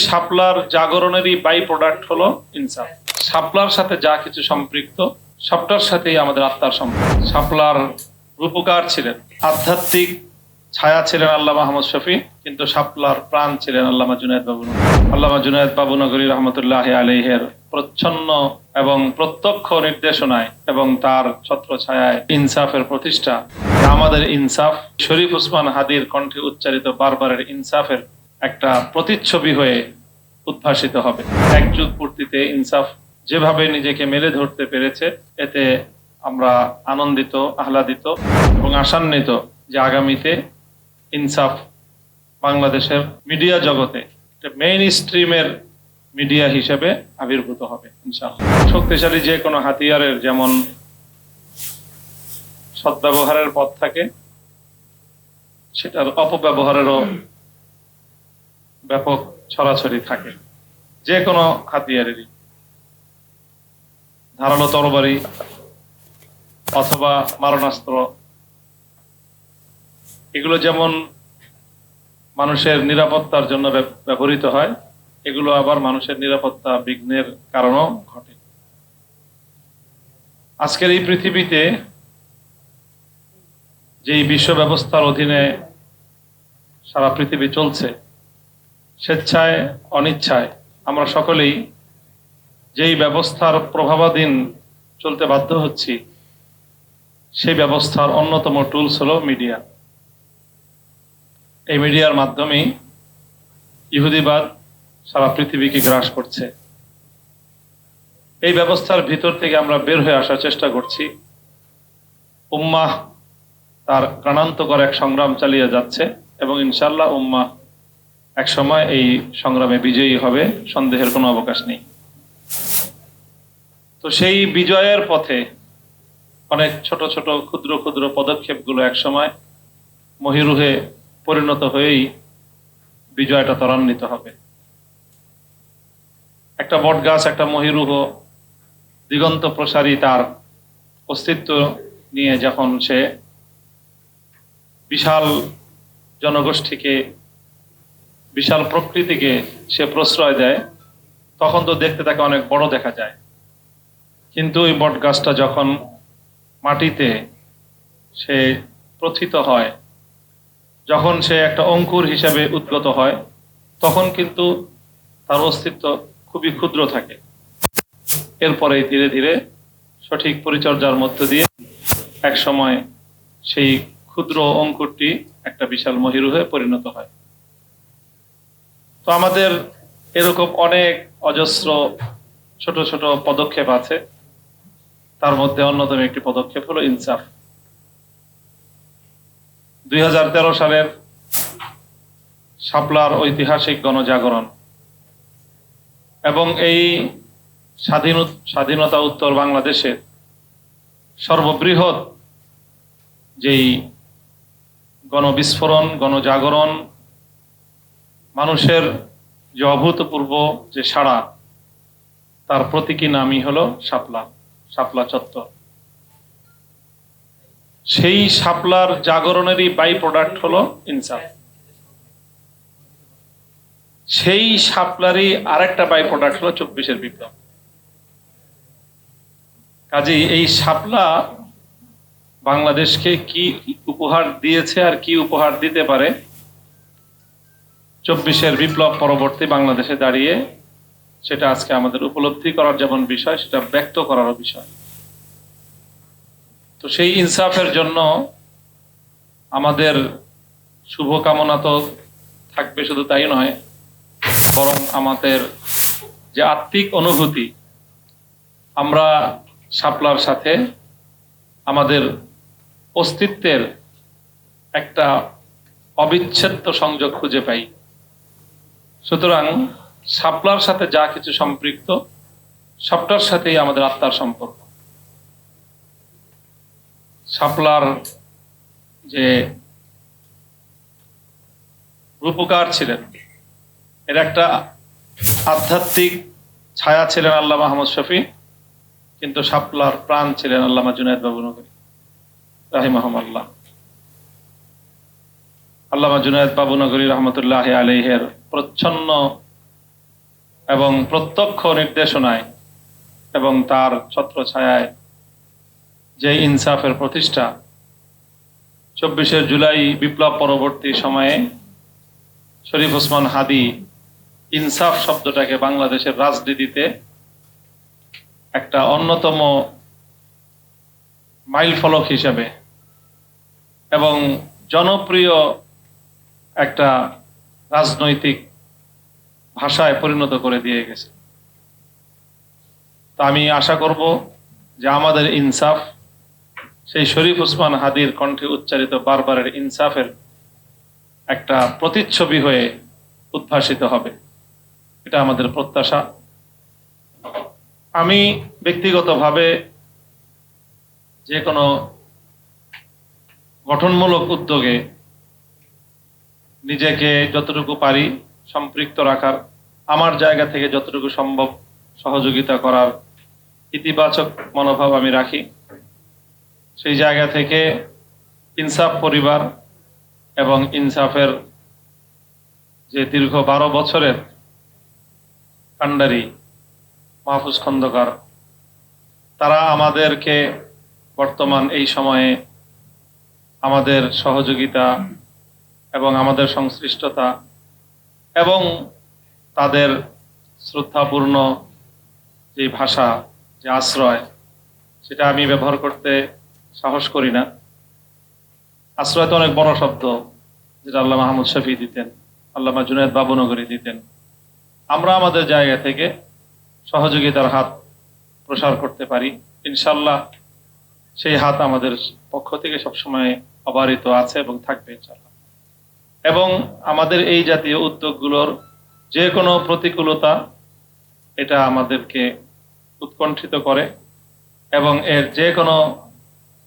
শাপলার জাগরণেরই by product হলো ইনসাফ। শাপলার সাথে যা কিছু সম্পৃক্ত সবটার সাথেই আমাদের আত্মার সম্পর্ক। শাপলার রূপকার ছিলেন, আধ্যাত্মিক ছায়া ছিলেন আল্লামা আহমদ শফী, কিন্তু শাপলার প্রাণ ছিলেন আল্লামা জুনায়েদ বাবুনগরী। আল্লামা জুনায়েদ বাবুনগরী রহমতুল্লাহ আলাইহির প্রচ্ছন্ন এবং প্রত্যক্ষ নির্দেশনায় এবং তার ছত্র ছায়ায় ইনসাফের প্রতিষ্ঠা। আমাদের ইনসাফ শরীফ উসমান হাদির কণ্ঠে উচ্চারিত বারবারের ইনসাফের একটা প্রতিচ্ছবি হয়ে উদ্ভাসিত হবে। এক যুগ পূর্তিতে ইনসাফ যেভাবে নিজেকে মেলে ধরতে পেরেছে, এতে আমরা আনন্দিত, আহ্লাদিত এবং আশান্বিত যে আগামীতে ইনসাফ বাংলাদেশের মিডিয়া জগতে মেইন স্ট্রিমের মিডিয়া হিসেবে আবির্ভূত হবে ইনশাআল্লাহ। শক্তিশালী যে কোনো হাতিয়ারের যেমন সদ্ব্যবহারের পথ থাকে, সেটার অপব্যবহারেরও ব্যাপক ছড়াছড়ি থাকে। যে কোনো হাতিয়ারেরই, ধারালো তরবারি অথবা মারণাস্ত্র, এগুলো যেমন মানুষের নিরাপত্তার জন্য ব্যবহৃত হয়, এগুলো আবার মানুষের নিরাপত্তা বিঘ্নের কারণও ঘটে। আজকের এই পৃথিবীতে যেই বিশ্ব ব্যবস্থার অধীনে সারা পৃথিবী চলছে, স্বেচ্ছায় অনিচ্ছায় আমরা সকলেই যেই ব্যবস্থার প্রভাবাধীন চলতে বাধ্য হচ্ছি, সেই ব্যবস্থার অন্যতম টুলস হলো মিডিয়া। এই মিডিয়ার মাধ্যমেই ইহুদিবাদ সারা পৃথিবীকে গ্রাস করছে। এই ব্যবস্থার ভিতর থেকে আমরা বের হয়ে আসার চেষ্টা করছি। উম্মাহ তার প্রাণান্তকর এক সংগ্রাম চালিয়ে যাচ্ছে এবং ইনশাআল্লাহ উম্মাহ এক সময় এই সংগ্রামে বিজয়ী হবে, সন্দেহের কোনো অবকাশ নেই। তো সেই বিজয়ের পথে অনেক ছোট ছোট ক্ষুদ্র ক্ষুদ্র পদক্ষেপগুলো এক সময় মহিরুহে পরিণত হয়েই বিজয়টা ত্বরান্বিত হবে। একটা বট গাছ, একটা মহিরুহ দিগন্ত প্রসারী তার অস্তিত্ব নিয়ে যখন সে বিশাল জনগোষ্ঠীকে, বিশাল প্রকৃতিকে সে প্রশ্রয় দেয়, তখন তো দেখতে তাকে অনেক বড় দেখা যায়। কিন্তু ওই বট গাছটা যখন মাটিতে সে প্রথিত হয়, যখন সে একটা অঙ্কুর হিসাবে উদ্গত হয়, তখন কিন্তু তার অস্তিত্ব খুবই ক্ষুদ্র থাকে। এরপরে ধীরে ধীরে সঠিক পরিচর্যার মধ্য দিয়ে এক সময় সেই ক্ষুদ্র অঙ্কুরটি একটা বিশাল মহিরুহে পরিণত হয়। তো আমাদের এরকম অনেক অজস্র ছোট ছোট পদক্ষেপ আছে। তার মধ্যে অন্যতম একটি পদক্ষেপ হলো ইনসাফ। 2013 সালের শাপলার ঐতিহাসিক গণজাগরণ এবং এই স্বাধীনতা উত্তর বাংলাদেশের সর্ববৃহৎ যেই গণবিস্ফোরণ, গণজাগরণ, মানুষের যে অভূতপূর্ব যে সাড়া, তার প্রতীকী নামই হলো শাপলা চত্বর। সেই শাপলার জাগরণেরই বাই প্রোডাক্ট হলো ইনসাফ। সেই শাপলারই আরেকটা বাই প্রোডাক্ট হলো 24-এর বিপ্লব। কাজেই এই শাপলা বাংলাদেশকে কি উপহার দিয়েছে আর কি উপহার দিতে পারে, 24-এর বিপ্লব পরবর্তী বাংলাদেশে দাঁড়িয়ে সেটা আজকে আমাদের উপলব্ধি করার যেমন বিষয়, সেটা ব্যক্ত করারও বিষয়। তো সেই ইনসাফের জন্য আমাদের শুভকামনা তো থাকবে, শুধু তাই নয়, বরং আমাদের যে আত্মিক অনুভূতি, আমরা শাপলার সাথে আমাদের অস্তিত্বের একটা অবিচ্ছেদ্য সংযোগ খুঁজে পাই। সুতরাং শাপলার সাথে যা কিছু সম্পৃক্ত সবটার সাথেই আমাদের আত্মার সম্পর্ক। শাপলার যে রূপকার ছিলেন, এর একটা আধ্যাত্মিক ছায়া ছিলেন আল্লামা আহমদ শফী, কিন্তু শাপলার প্রাণ ছিলেন আল্লামা জুনায়েদ বাবুনগরী রাহিমাহুল্লাহ। আল্লামা জুনায়েদ বাবুনগরী রহমতুল্লাহ আলাইহির প্রচ্ছন্ন এবং প্রত্যক্ষ নির্দেশনায় এবং তার ছত্রছায়ায় যে ইনসাফের প্রতিষ্ঠা ২৪শে জুলাই বিপ্লব পরবর্তী সময়ে শরীফ ওসমান হাদী ইনসাফ শব্দটাকে বাংলাদেশের রাজনীতিতে একটা অন্যতম মাইল ফলক হিসেবে এবং জনপ্রিয় একটা রাজনৈতিক ভাষায় পরিণত করে দিয়ে গেছে। তো আমি আশা করব যে আমাদের ইনসাফ সেই শরীফ ওসমান হাদীর কণ্ঠে উচ্চারিত বারবারের ইনসাফের একটা প্রতিচ্ছবি হয়ে উদ্ভাসিত হবে, এটা আমাদের প্রত্যাশা। আমি ব্যক্তিগতভাবে যে কোনো গঠনমূলক উদ্যোগে নিজেকে যতটুকু পারি সম্পৃক্ত রাখার, আমার জায়গা থেকে যতটুকু সম্ভব সহযোগিতা করার ইতিবাচক মনোভাব আমি রাখি। সেই জায়গা থেকে ইনসাফ পরিবার এবং ইনসাফের যে দীর্ঘ 12 বছরের কাণ্ডারি মাহফুজ খন্দকার, তারা আমাদেরকে বর্তমান এই সময়ে আমাদের সহযোগিতা এবং আমাদের সংশ্লিষ্টতা এবং তাদের শ্রদ্ধাপূর্ণ যে ভাষা, যে আশ্রয়, সেটা আমি ব্যবহার করতে সাহস করি না। আশ্রয় তো অনেক বড় শব্দ, যেটা আল্লামা মাহমুদ শফি দিতেন, আল্লামা জুনায়েদ বাবুনগরী দিতেন। আমরা আমাদের জায়গা থেকে সহযোগিতার হাত প্রসার করতে পারি, ইনশাল্লাহ সেই হাত আমাদের পক্ষ থেকে সবসময় অবারিত আছে এবং থাকবে ইনশাল্লাহ। এবং আমাদের এই জাতীয় উদ্যোগগুলোর যে কোনো প্রতিকূলতা, এটা আমাদেরকে উৎকণ্ঠিত করে এবং এর যে কোনো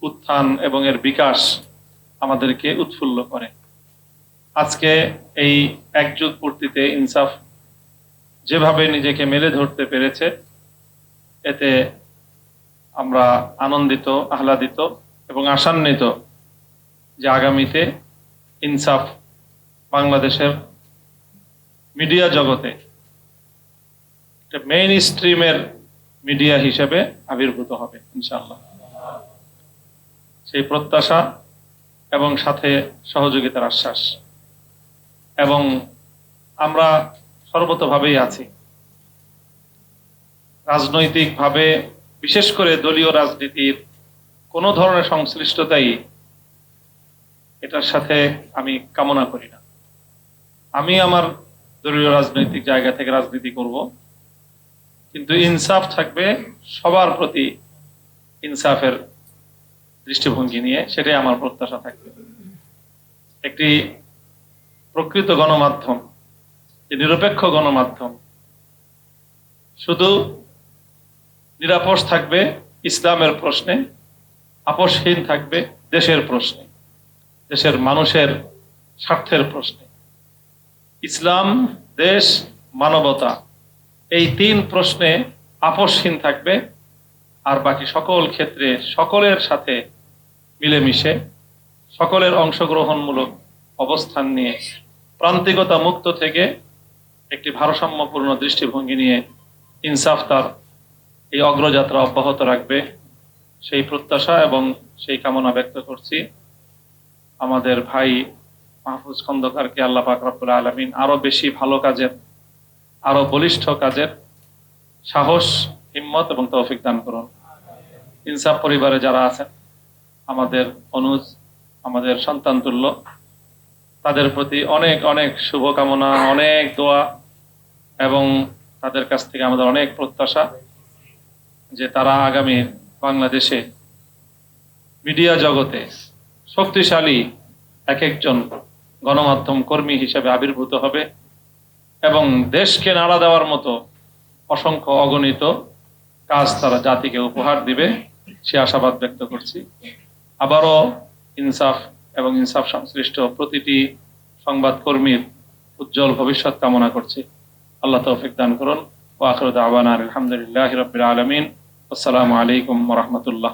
উত্থান এবং এর বিকাশ আমাদেরকে উৎফুল্ল করে। আজকে এই একযুগ পূর্তিতে ইনসাফ যেভাবে নিজেকে মেলে ধরতে পেরেছে, এতে আমরা আনন্দিত, আহ্লাদিত এবং আশান্বিত যে আগামীতে ইনসাফ বাংলাদেশের মিডিয়া জগতে মেইন স্ট্রিমের মিডিয়া হিসেবে আবির্ভূত হবে ইনশাআল্লাহ। সেই প্রত্যাশা এবং সাথে সহযোগিতার আশ্বাস। এবং আমরা সর্বতভাবেই আছি রাজনৈতিকভাবে, বিশেষ করে দলীয় রাজনীতির কোনো ধরনের সংশ্লিষ্টতাই এটার সাথে আমি কামনা করি না। আমি আমার দলীয় রাজনৈতিক জায়গা থেকে রাজনীতি করব, কিন্তু ইনসাফ থাকবে সবার প্রতি, ইনসাফের দৃষ্টিভঙ্গি নিয়ে, সেটাই আমার প্রত্যাশা থাকবে। একটি প্রকৃত গণমাধ্যম, নিরপেক্ষ গণমাধ্যম শুধু নিরাপদ থাকবে ইসলামের প্রশ্নে, আপোষহীন থাকবে দেশের প্রশ্নে, দেশের মানুষের স্বার্থের প্রশ্নে। ইসলাম, দেশ, মানবতা, এই 3 প্রশ্নে আপোষহীন থাকবে, আর বাকি সকল ক্ষেত্রে সকলের সাথে মিলেমিশে, সকলের অংশগ্রহণমূলক অবস্থান নিয়ে, প্রান্তিকতা মুক্ত থেকে একটি ভারসাম্যপূর্ণ দৃষ্টিভঙ্গি নিয়ে ইনসাফ তার এই অগ্রযাত্রা অব্যাহত রাখবে, সেই প্রত্যাশা এবং সেই কামনা ব্যক্ত করছি। আমাদের ভাই মাহফুজ খন্দকারকে আল্লাহ পাক রব্বুল আলামিন আরো বেশি ভালো কাজের, আরো বলিষ্ঠ কাজের সাহস, হিম্মত এবং তৌফিক দান করুন। ইনসাফ পরিবারে যারা আছেন, আমাদের অনুজ, আমাদের সন্তান তুল্য, তাদের প্রতি অনেক অনেক শুভকামনা, অনেক দোয়া এবং তাদের কাছ থেকে আমাদের অনেক প্রত্যাশা যে তারা আগামী বাংলাদেশে মিডিয়া জগতে শক্তিশালী এক একজন গণমাধ্যম কর্মী হিসেবে আবির্ভূত হবে এবং দেশকে নাড়া দেওয়ার মতো অসংখ্য অগণিত কাজ তারা জাতিকে উপহার দিবে, সে আশাবাদ ব্যক্ত করছি। আবারও ইনসাফ এবং ইনসাফ সংশ্লিষ্ট প্রতিটি সংবাদ কর্মীর উজ্জ্বল ভবিষ্যৎ কামনা করছি। আল্লাহ তৌফিক দান করুন। ওয়া আখিরু দাওয়ানা আলহামদুলিল্লাহি রাব্বিল আলামিন। আসসালামু আলাইকুম ওয়া রাহমাতুল্লাহ।